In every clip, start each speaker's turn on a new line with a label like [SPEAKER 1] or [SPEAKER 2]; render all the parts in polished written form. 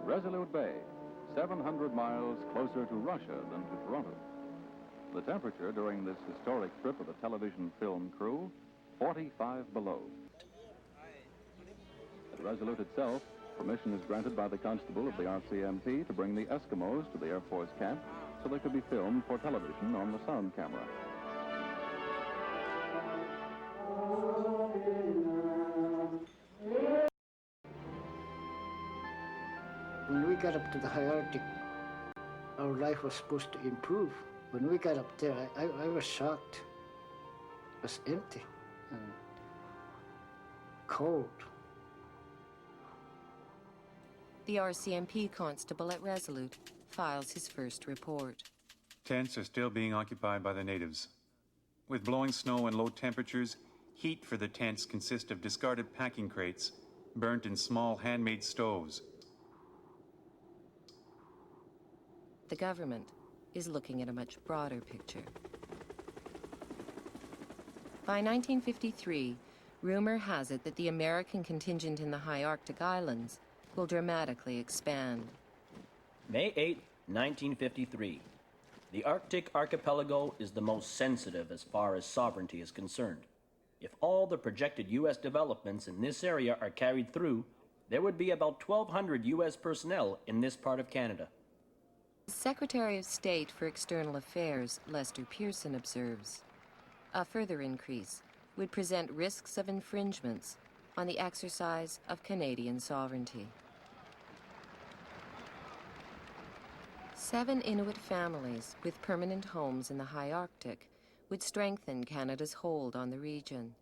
[SPEAKER 1] Resolute Bay, 700 miles closer to Russia than to Toronto. The temperature during this historic trip of the television film crew, 45 below. At Resolute itself, permission is granted by the constable of the RCMP to bring the Eskimos to the Air Force camp so they could be filmed for television on the sound camera.
[SPEAKER 2] When we got up to the high Arctic, our life was supposed to improve. When we got up there, I was shocked. It was empty and cold.
[SPEAKER 3] The RCMP constable at Resolute files his first report.
[SPEAKER 4] Tents are still being occupied by the natives. With blowing snow and low temperatures, heat for the tents consists of discarded packing crates, burnt in small handmade stoves.
[SPEAKER 3] The government is looking at a much broader picture. By 1953, rumor has it that the American contingent in the high Arctic islands will dramatically expand.
[SPEAKER 5] May 8, 1953. The Arctic archipelago is the most sensitive as far as sovereignty is concerned. If all the projected U.S. developments in this area are carried through, there would be about 1,200 U.S. personnel in this part of Canada.
[SPEAKER 3] Secretary of State for External Affairs, Lester Pearson, observes, a further increase would present risks of infringements on the exercise of Canadian sovereignty. 7 Inuit families with permanent homes in the high Arctic would strengthen Canada's hold on the region.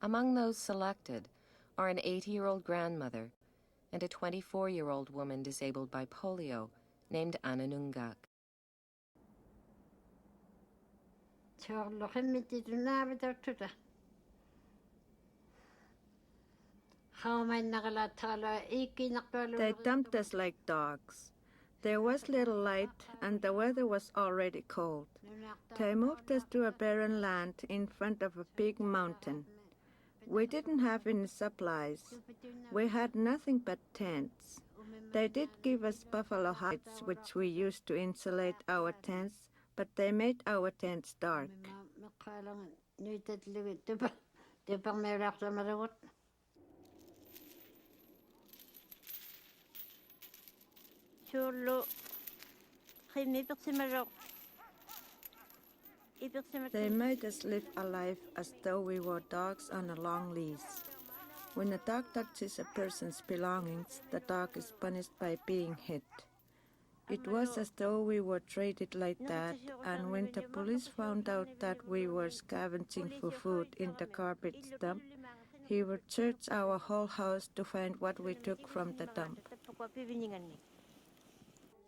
[SPEAKER 3] Among those selected are an 80-year-old grandmother and a 24-year-old woman disabled by polio named Ananungak.
[SPEAKER 6] They dumped us like dogs. There was little light and the weather was already cold. They moved us to a barren land in front of a big mountain. We didn't have any supplies. We had nothing but tents. They did give us buffalo hides, which we used to insulate our tents, but they made our tents dark. They made us live a life as though we were dogs on a long leash. When a dog touches a person's belongings, the dog is punished by being hit. It was as though we were treated like that, and when the police found out that we were scavenging for food in the garbage dump, he would search our whole house to find what we took from the dump.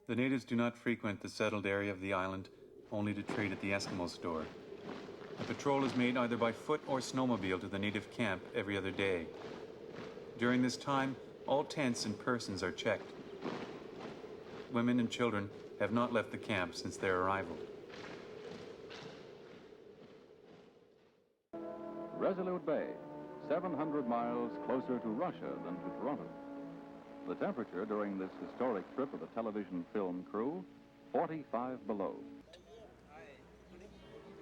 [SPEAKER 4] The natives do not frequent the settled area of the island, only to trade at the Eskimo store. A patrol is made either by foot or snowmobile to the native camp every other day. During this time, all tents and persons are checked. Women and children have not left the camp since their arrival.
[SPEAKER 1] Resolute Bay, 700 miles closer to Russia than to Toronto. The temperature during this historic trip of the television film crew, 45 below.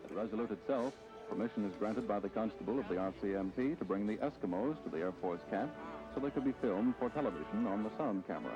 [SPEAKER 1] At Resolute itself, permission is granted by the constable of the RCMP to bring the Eskimos to the Air Force camp so they could be filmed for television on the sound camera.